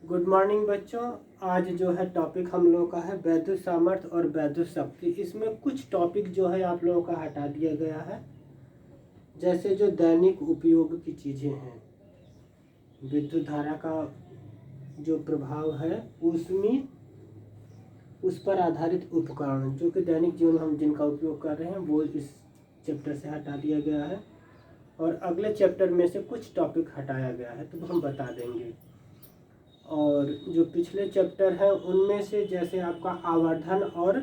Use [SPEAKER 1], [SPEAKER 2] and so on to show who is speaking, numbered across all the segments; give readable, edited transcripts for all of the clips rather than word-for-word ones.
[SPEAKER 1] Good morning बच्चों। आज जो है टॉपिक हम लोगों का है वैद्युत सामर्थ्य और वैद्युत शक्ति। इसमें कुछ टॉपिक जो है आप लोगों का हटा दिया गया है, जैसे जो दैनिक उपयोग की चीज़ें हैं, विद्युत धारा का जो प्रभाव है उसमें उस पर आधारित उपकरण जो कि दैनिक जीवन में हम जिनका उपयोग कर रहे हैं वो इस चैप्टर से हटा दिया गया है, और अगले चैप्टर में से कुछ टॉपिक हटाया गया है तो हम बता देंगे। और जो पिछले चैप्टर हैं उनमें से जैसे आपका आवर्धन और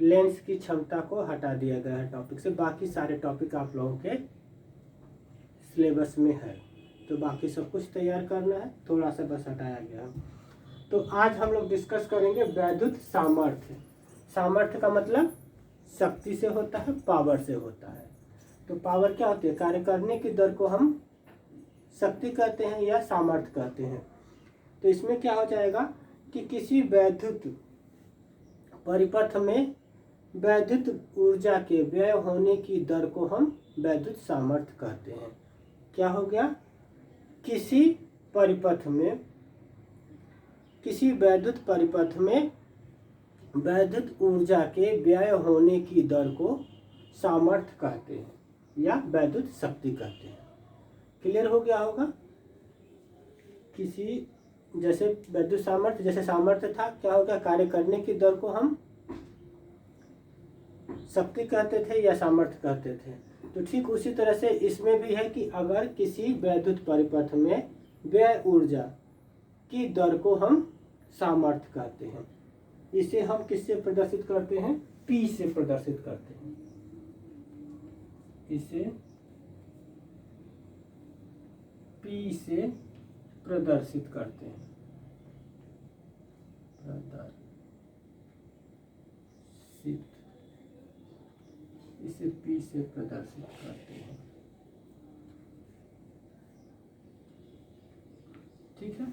[SPEAKER 1] लेंस की क्षमता को हटा दिया गया है टॉपिक से। बाकी सारे टॉपिक आप लोगों के सिलेबस में है, तो बाकी सब कुछ तैयार करना है, थोड़ा सा बस हटाया गया है। तो आज हम लोग डिस्कस करेंगे वैद्युत सामर्थ्य। सामर्थ्य का मतलब शक्ति से होता है, पावर से होता है। तो पावर क्या होती है? कार्य करने की दर को हम शक्ति कहते हैं या सामर्थ्य कहते हैं। तो इसमें क्या हो जाएगा कि किसी वैद्युत परिपथ में वैद्युत ऊर्जा के व्यय होने की दर को हम वैद्युत सामर्थ्य कहते हैं। क्या हो गया? किसी वैद्युत परिपथ में वैद्युत ऊर्जा के व्यय होने की दर को सामर्थ्य कहते हैं या वैद्युत शक्ति कहते हैं। क्लियर हो गया होगा? किसी जैसे वैद्युत सामर्थ्य, जैसे सामर्थ्य था, क्या हो गया? कार्य करने की दर को हम शक्ति कहते थे या सामर्थ्य कहते थे। तो ठीक उसी तरह से इसमें भी है कि अगर किसी वैद्युत परिपथ में व्यय ऊर्जा की दर को हम सामर्थ्य कहते हैं। इसे हम किससे प्रदर्शित करते हैं? P से प्रदर्शित करते हैं। इसे P से प्रदर्शित करते हैं। इसे P से प्रदर्शित करते हैं। ठीक है,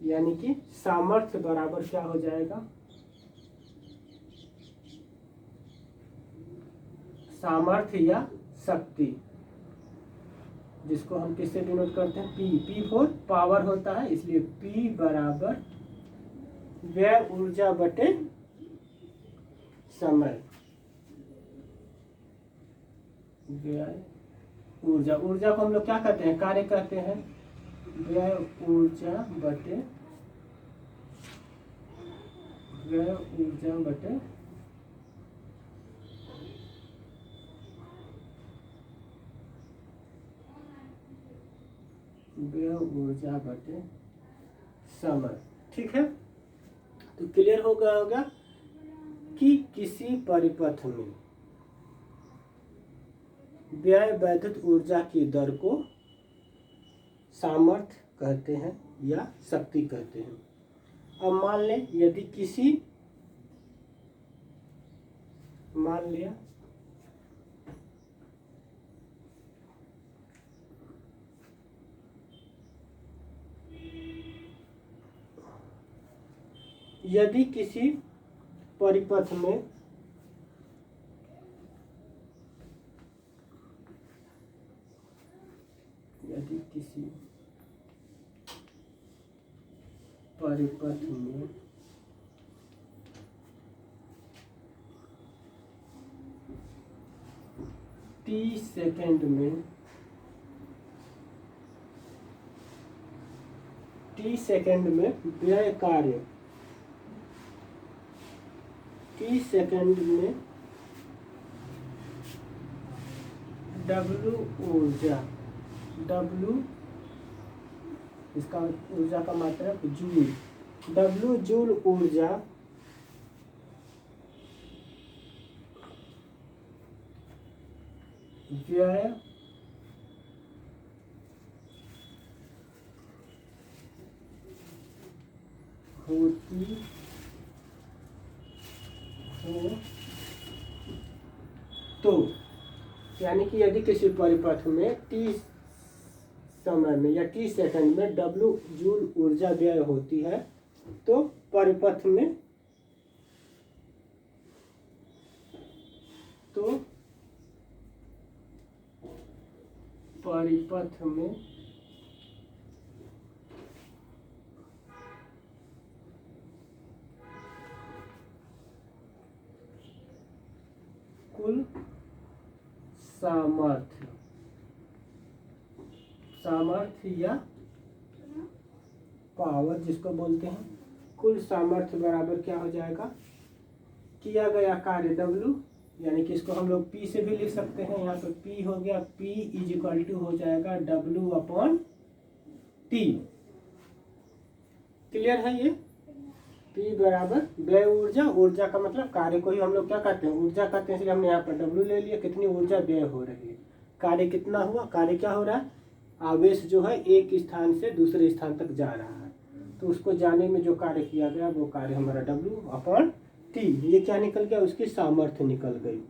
[SPEAKER 1] यानी कि सामर्थ्य बराबर क्या हो जाएगा? सामर्थ्य या शक्ति, जिसको हम किससे डिनोट करते हैं? P फॉर पावर होता है, इसलिए P बराबर व्यय ऊर्जा बटे समय। व्यय ऊर्जा, ऊर्जा को हम लोग क्या कहते हैं? कार्य कहते हैं। व्यय ऊर्जा बटे व्यय ऊर्जा बटे व्यय ऊर्जा बटे समय। ठीक है, तो क्लियर हो गया होगा कि किसी परिपथ में व्यय वैद्युत ऊर्जा की दर को सामर्थ्य कहते हैं या शक्ति कहते हैं। अब मान लें मान लिया यदि किसी परिपथ में T सेकंड में व्यय कार्य T सेकंड में W ऊर्जा, W इसका ऊर्जा का मात्रा जूल, W जूल ऊर्जा व्यय होती हो तो, यानी कि यदि किसी परिपथ में T समय में या T सेकंड में W जूल ऊर्जा व्यय होती है तो परिपथ में कुल सामर्थ्य, सामर्थ्य या पावर जिसको बोलते हैं, कुल सामर्थ्य बराबर क्या हो जाएगा, किया गया कार्य W, यानी कि इसको हम लोग P से भी लिख सकते हैं। यहाँ पे P हो गया, P इज इक्वल टू हो जाएगा W अपॉन T। क्लियर है ये? P बराबर व्यय ऊर्जा, ऊर्जा का मतलब कार्य को ही हम लोग क्या कहते हैं, ऊर्जा कहते हैं, इसलिए हमने यहाँ पर W ले लिया। कितनी ऊर्जा व्यय हो रही है, कार्य कितना हुआ, कार्य क्या हो रहा है, आवेश जो है एक स्थान से दूसरे स्थान तक जा रहा है, तो उसको जाने में जो कार्य किया गया वो कार्य हमारा W अपॉन T। ये क्या निकल गया, उसकी सामर्थ्य निकल गई,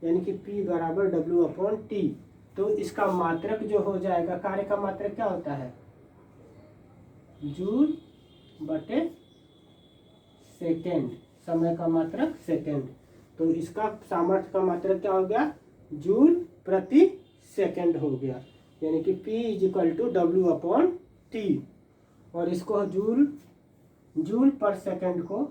[SPEAKER 1] यानी कि P बराबर W अपॉन T। तो इसका मात्रक जो हो जाएगा, कार्य का मात्रक क्या होता है, जूल बटे सेकेंड, समय का मात्रक सेकेंड। तो इसका सामर्थ्य का मात्रक क्या हो गया, जूल प्रति सेकेंड हो गया, यानी कि P is equal to W upon T। और इसको जूल पर सेकेंड को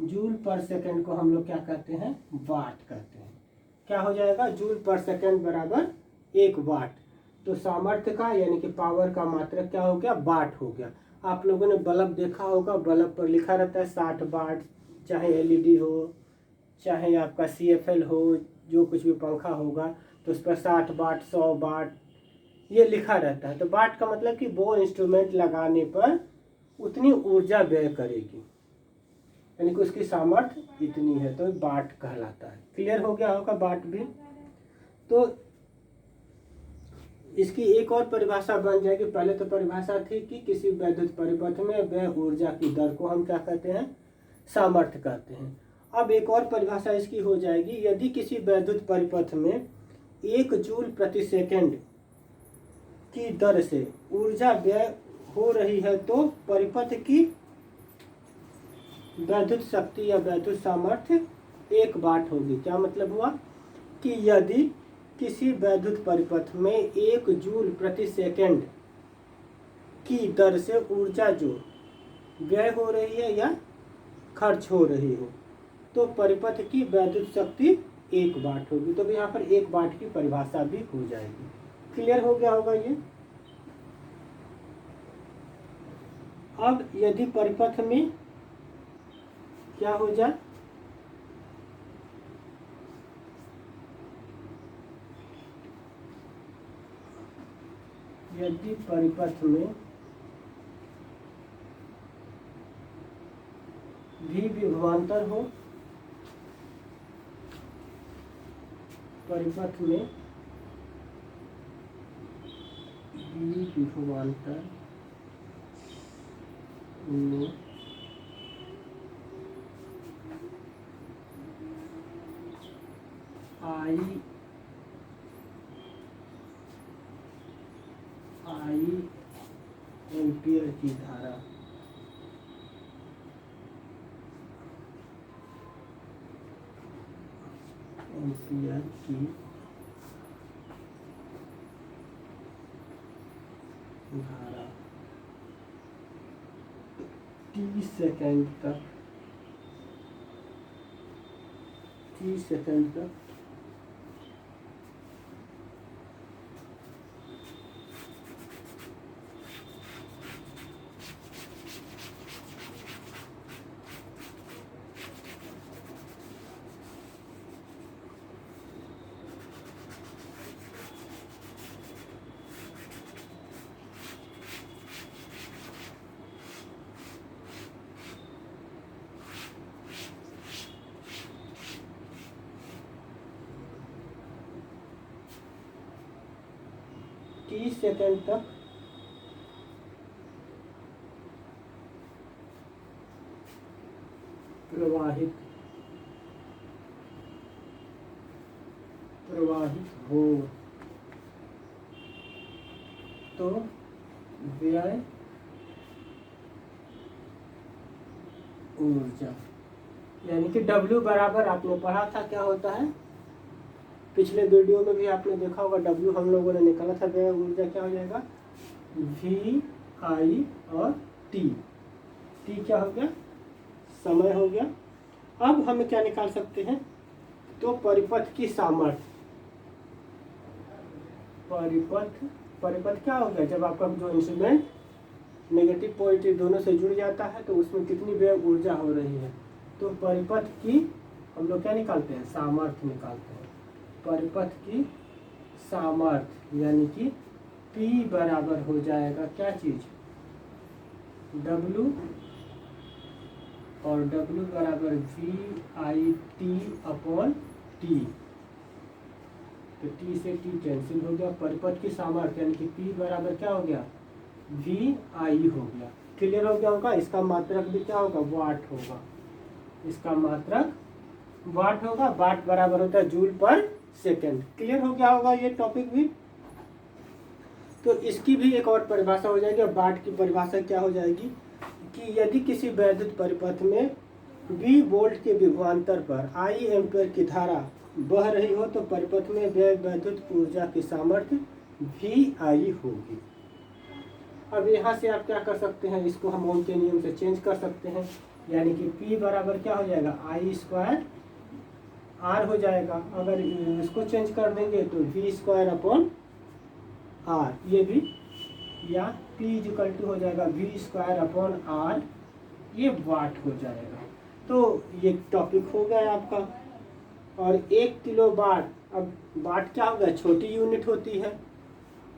[SPEAKER 1] जूल पर सेकेंड को हम लोग क्या कहते हैं, वाट कहते हैं। क्या हो जाएगा, जूल पर सेकेंड बराबर 1 वाट। तो सामर्थ्य का यानी कि पावर का मात्रक क्या हो गया, वाट हो गया। आप लोगों ने बल्ब देखा होगा, बल्ब पर लिखा रहता है 60 वाट, चाहे LED हो, चाहे आपका CFL हो, जो कुछ भी पंखा होगा तो उस पर 60 वाट 100 वाट ये लिखा रहता है। तो वाट का मतलब कि वो इंस्ट्रूमेंट लगाने पर उतनी ऊर्जा व्यय करेगी, यानी कि उसकी सामर्थ्य इतनी है, तो वाट कहलाता है। क्लियर हो गया होगा वाट भी। तो इसकी एक और परिभाषा बन जाएगी। पहले तो परिभाषा थी कि किसी वैद्युत परिपथ में व्यय ऊर्जा की दर को हम क्या कहते हैं, सामर्थ्य कहते हैं। अब एक और परिभाषा इसकी हो जाएगी, यदि किसी वैद्युत परिपथ में 1 जूल प्रति सेकेंड की दर से ऊर्जा व्यय हो रही है तो परिपथ की वैद्युत शक्ति या वैद्युत सामर्थ्य 1 वाट होगी। क्या मतलब हुआ कि यदि किसी वैद्युत परिपथ में 1 जूल प्रति सेकेंड की दर से ऊर्जा जो व्यय हो रही है या खर्च हो रही हो तो परिपथ की वैद्युत शक्ति 1 वाट होगी। तो यहाँ पर 1 वाट की परिभाषा भी हो जाएगी। क्लियर हो गया होगा ये। अब यदि परिपथ में क्या हो जाए, यदि परिपथ में भी विभवांतर हो, परिपथ में भी विभवांतर में आई एम्पियर की धारा एम्पियर की धारा 30 सेकेंड तक 30 सेकेंड तक प्रवाहित हो तो व्यय ऊर्जा, यानी कि W बराबर आपने पढ़ा था क्या होता है, पिछले वीडियो में भी आपने देखा होगा। W हम लोगों ने निकाला था, व्यय ऊर्जा क्या हो जाएगा, VI और T। टी क्या हो गया, समय हो गया। अब हम क्या निकाल सकते हैं, तो परिपथ की सामर्थ्य, परिपथ क्या हो गया, जब आपका जो इंस्ट्रूमेंट नेगेटिव पॉजिटिव दोनों से जुड़ जाता है तो उसमें कितनी व्यय ऊर्जा हो रही है, तो परिपथ की हम लोग क्या निकालते हैं, सामर्थ्य निकालते हैं। परिपथ की सामर्थ्य यानी कि P बराबर हो जाएगा क्या चीज, W, और W बराबर VIT/T। तो T से T कैंसिल हो गया। परिपथ की सामर्थ्य यानी कि P बराबर क्या हो गया, VI हो गया। क्लियर हो गया होगा। इसका मात्रक भी क्या होगा, वाट होगा। इसका मात्रक वाट होगा। वाट बराबर होता है जूल पर सेकेंड। क्लियर हो गया होगा ये टॉपिक भी। तो इसकी भी एक और परिभाषा हो जाएगी। वाट की परिभाषा क्या हो जाएगी कि यदि किसी वैद्युत परिपथ में V वोल्ट के विभवांतर पर I एम्पीयर की धारा बह रही हो तो परिपथ में वैद्युत ऊर्जा की सामर्थ्य VI होगी। अब यहाँ से आप क्या कर सकते हैं, इसको हम ओम के नियम से चेंज कर सकते हैं, यानी कि P बराबर क्या हो जाएगा, I² R हो जाएगा। अगर इसको चेंज कर देंगे तो V² R, ये भी, या P हो जाएगा V² R, ये वाट हो जाएगा। तो ये टॉपिक हो गया आपका। और 1 किलो वाट, अब वाट क्या होगा, छोटी यूनिट होती है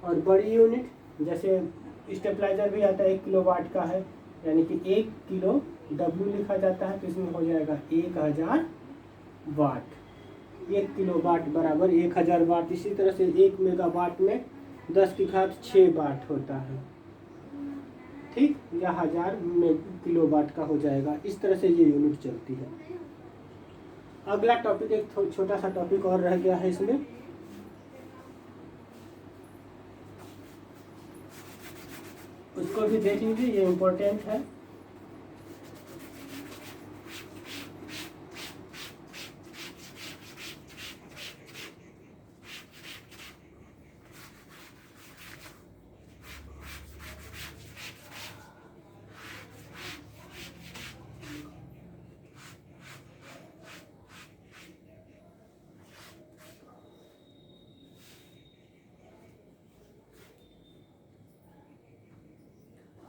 [SPEAKER 1] और बड़ी यूनिट, जैसे स्टेबलाइजर भी आता है 1 किलो वाट का है, यानी कि 1 किलो W लिखा जाता है, तो इसमें हो जाएगा 1000 वाट। 1 किलो वाट बराबर 1000 वाट। इसी तरह से 1 मेगावाट में 10 की घात 6 वाट होता है, ठीक, या 1000 किलो वाट का हो जाएगा। इस तरह से ये यूनिट चलती है। अगला टॉपिक एक छोटा सा टॉपिक और रह गया है इसमें, उसको भी देख लीजिए, ये इम्पोर्टेंट है।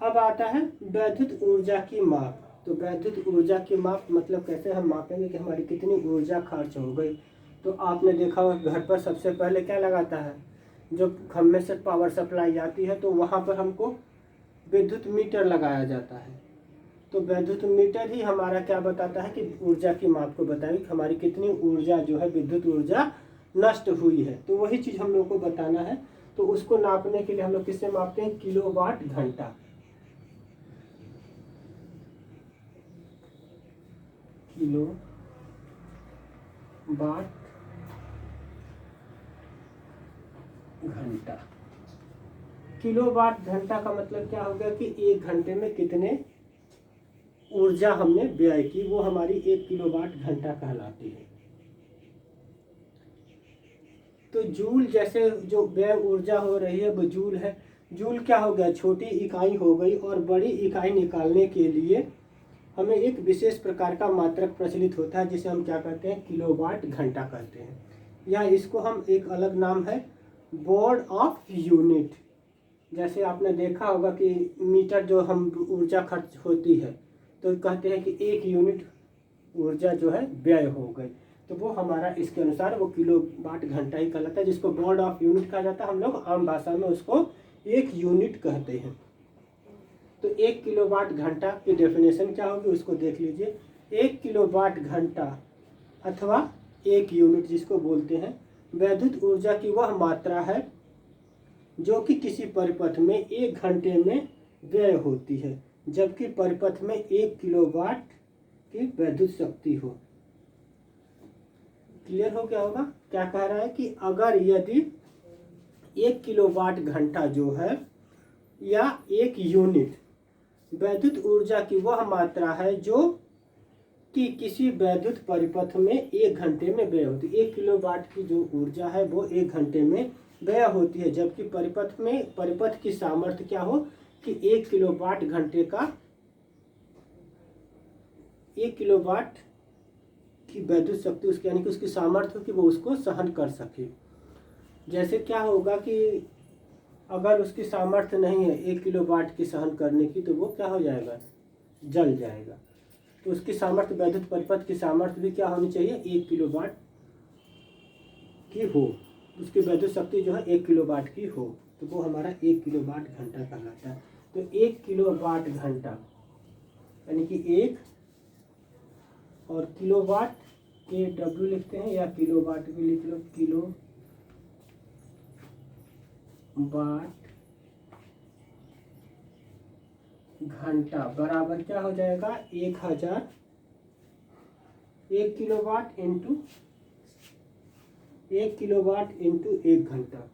[SPEAKER 1] अब आता है वैद्युत ऊर्जा की माप। तो वैद्युत ऊर्जा की माप मतलब कैसे हम मापेंगे कि हमारी कितनी ऊर्जा खर्च हो गई। तो आपने देखा होगा घर पर सबसे पहले क्या लगाता है, जो खम्भे से पावर सप्लाई आती है तो वहाँ पर हमको विद्युत मीटर लगाया जाता है। तो वैद्युत मीटर ही हमारा क्या बताता है कि ऊर्जा की माप को बताएगी कि हमारी कितनी ऊर्जा जो है विद्युत ऊर्जा नष्ट हुई है। तो वही चीज़ हम लोग को बताना है। तो उसको नापने के लिए हम लोग किससे मापते हैं, किलोवाट घंटा। किलो वाट घंटा। किलोवाट घंटा का मतलब क्या हो गया कि 1 घंटे में कितने ऊर्जा हमने व्यय की, वो हमारी 1 किलोवाट घंटा कहलाती है। तो जूल जैसे जो व्यय ऊर्जा हो रही है वो जूल है। जूल क्या हो गया, छोटी इकाई हो गई। और बड़ी इकाई निकालने के लिए हमें एक विशेष प्रकार का मात्रक प्रचलित होता है जिसे हम क्या कहते हैं, किलोवाट घंटा कहते हैं, या इसको हम एक अलग नाम है बोर्ड ऑफ यूनिट। जैसे आपने देखा होगा कि मीटर जो हम ऊर्जा खर्च होती है तो कहते हैं कि 1 यूनिट ऊर्जा जो है व्यय हो गई, तो वो हमारा इसके अनुसार वो किलोवाट घंटा ही कहलाता है, जिसको बोर्ड ऑफ यूनिट कहा जाता है। हम लोग आम भाषा में उसको 1 यूनिट कहते हैं। तो 1 किलोवाट घंटा की डेफिनेशन क्या होगी उसको देख लीजिए। 1 किलोवाट घंटा अथवा 1 यूनिट जिसको बोलते हैं, वैद्युत ऊर्जा की वह मात्रा है जो कि किसी परिपथ में 1 घंटे में व्यय होती है, जबकि परिपथ में 1 किलोवाट की वैद्युत शक्ति हो। क्लियर हो गया होगा। क्या कह रहा है कि अगर यदि 1 किलोवाट घंटा जो है या 1 यूनिट वैद्युत ऊर्जा की वह मात्रा है जो कि किसी वैद्युत परिपथ में 1 घंटे में व्यय होती है। 1 किलोवाट की जो ऊर्जा है वो 1 घंटे में व्यय होती है, जबकि परिपथ की सामर्थ्य क्या हो कि 1 किलोवाट घंटे का 1 किलोवाट की वैद्युत शक्ति उसकी, यानी कि उसकी सामर्थ्य कि वो उसको सहन कर सके। जैसे क्या होगा कि अगर उसकी सामर्थ्य नहीं है 1 किलोवाट की सहन करने की, तो वो क्या हो जाएगा, जल जाएगा। तो उसकी सामर्थ्य, वैद्युत परिपथ की सामर्थ्य भी क्या होनी चाहिए, 1 किलोवाट की हो, उसकी वैद्युत शक्ति जो है 1 किलोवाट की हो, तो वो हमारा 1 किलोवाट घंटा कहलाता है। तो 1 किलोवाट घंटा यानी कि 1 और किलोवाट के डब्ल्यू लिखते हैं, या किलोवाट भी लिख लो, किलो वाट घंटा बराबर क्या हो जाएगा, 1000, 1 किलोवाट इंटू 1 किलोवाट इंटू 1 घंटा।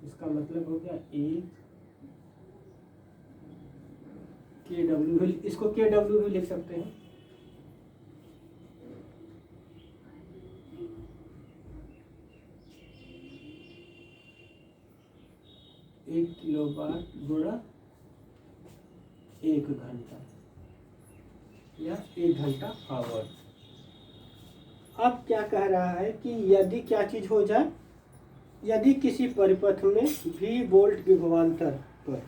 [SPEAKER 1] इसका मतलब हो गया 1 KW, इसको KW भी लिख सकते हैं। एक किलोवाट गुणा 1 घंटा या 1 घंटा आवर। अब क्या कह रहा है कि यदि क्या चीज हो जाए, यदि किसी परिपथ में V वोल्ट विभवांतर पर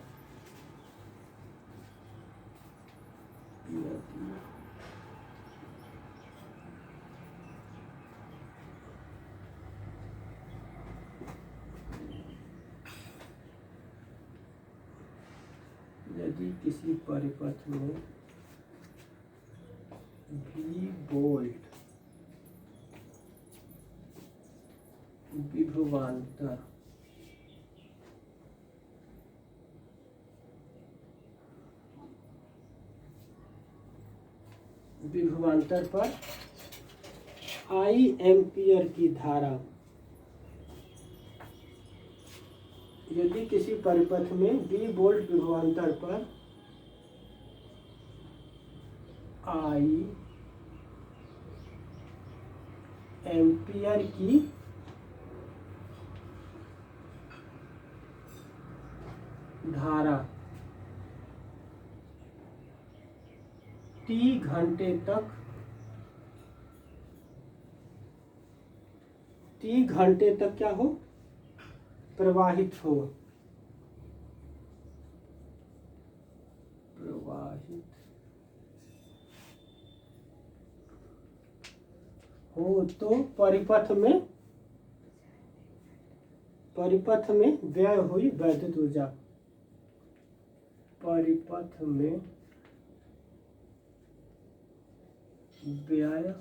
[SPEAKER 1] यदि किसी परिपथ में V वोल्ट विभवांतर पर I एम्पियर की धारा, यदि किसी परिपथ में V वोल्ट विभवांतर पर I एम्पियर की धारा T घंटे तक क्या हो, प्रवाहित हो तो परिपथ में व्यय हुई वैद्युत ऊर्जा, परिपथ में व्यय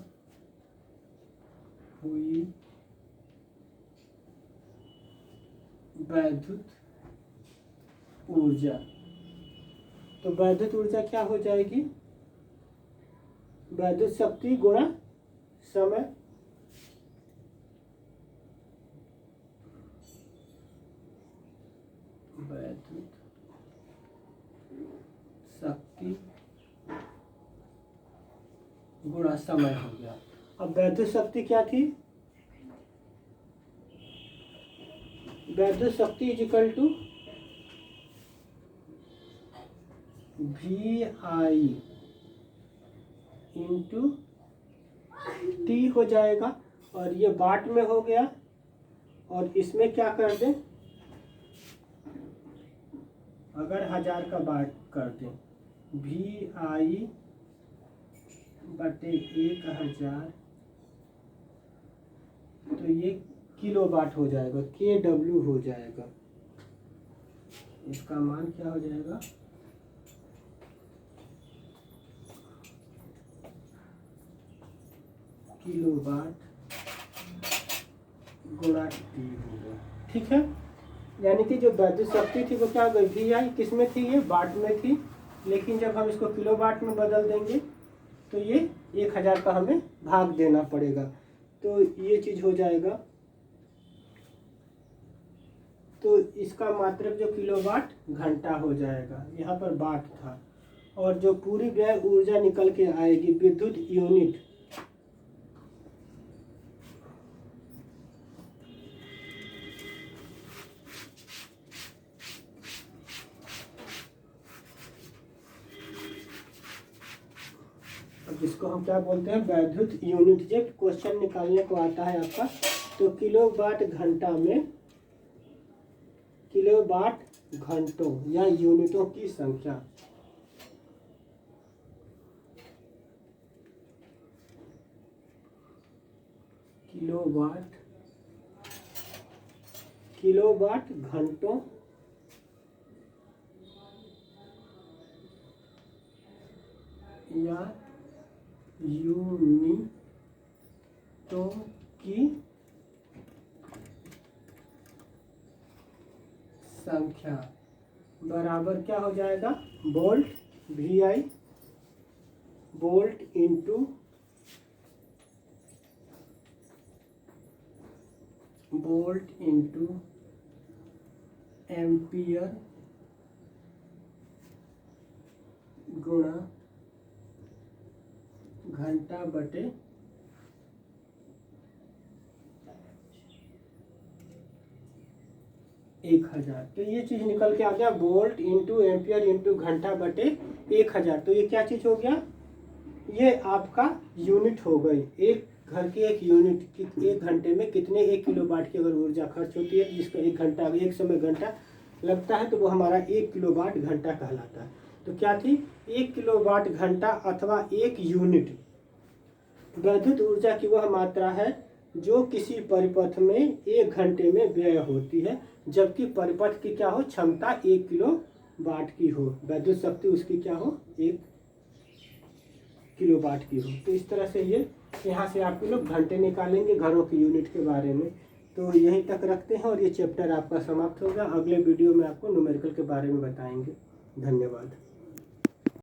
[SPEAKER 1] हुई वैद्युत ऊर्जा, तो वैद्युत ऊर्जा क्या हो जाएगी, वैद्युत शक्ति गुणा समय, वैद्युत शक्ति गुणा समय हो गया। अब वैद्युत शक्ति क्या थी, वैद्युत शक्ति is equal to VI into T हो जाएगा, और ये वाट में हो गया, और इसमें क्या कर दें, अगर 1000 का वाट कर दें, VI बटे 1000, तो ये किलो वाट हो जाएगा, KW हो जाएगा। इसका मान क्या हो जाएगा, किलो वाट गुणा T होगा। ठीक है, यानी कि जो वैद्युत शक्ति थी वो क्या हो गई, VI किस में थी, ये वाट में थी, लेकिन जब हम इसको किलो वाट में बदल देंगे तो ये 1000 का हमें भाग देना पड़ेगा, तो ये चीज हो जाएगा। तो इसका मात्रक जो किलोवाट घंटा हो जाएगा, यहाँ पर वाट था, और जो पूरी व्यय ऊर्जा निकल के आएगी विद्युत यूनिट, जिसको हम क्या बोलते हैं, वैद्युत यूनिट। जब क्वेश्चन निकालने को आता है आपका, तो किलोवाट घंटा में किलोवाट घंटों या यूनिटों की संख्या, किलोवाट घंटों या यूनिटों की संख्या बराबर क्या हो जाएगा, volt, VI volt into ampere गुणा घंटा बटे 1000। तो ये चीज निकल के आ गया, वोल्ट इंटू एम्पियर इंटू घंटा बटे 1000। तो ये क्या चीज हो गया, ये आपका यूनिट हो गई। एक घर की एक यूनिट की एक घंटे में कितने 1 किलोवाट की अगर ऊर्जा खर्च होती है, जिसका एक समय घंटा लगता है, तो वो हमारा 1 किलोवाट घंटा कहलाता है। तो क्या थी, 1 किलोवाट घंटा अथवा 1 यूनिट वैद्युत ऊर्जा की वह मात्रा है जो किसी परिपथ में 1 घंटे में व्यय होती है, जबकि परिपथ की क्या हो, क्षमता 1 किलोवाट की हो, वैद्युत शक्ति उसकी क्या हो, 1 किलोवाट की हो। तो इस तरह से ये यहाँ से आपके लोग घंटे निकालेंगे घरों की यूनिट के बारे में। तो यहीं तक रखते हैं और ये चैप्टर आपका समाप्त होगा। अगले वीडियो में आपको न्यूमेरिकल के बारे में बताएंगे। धन्यवाद।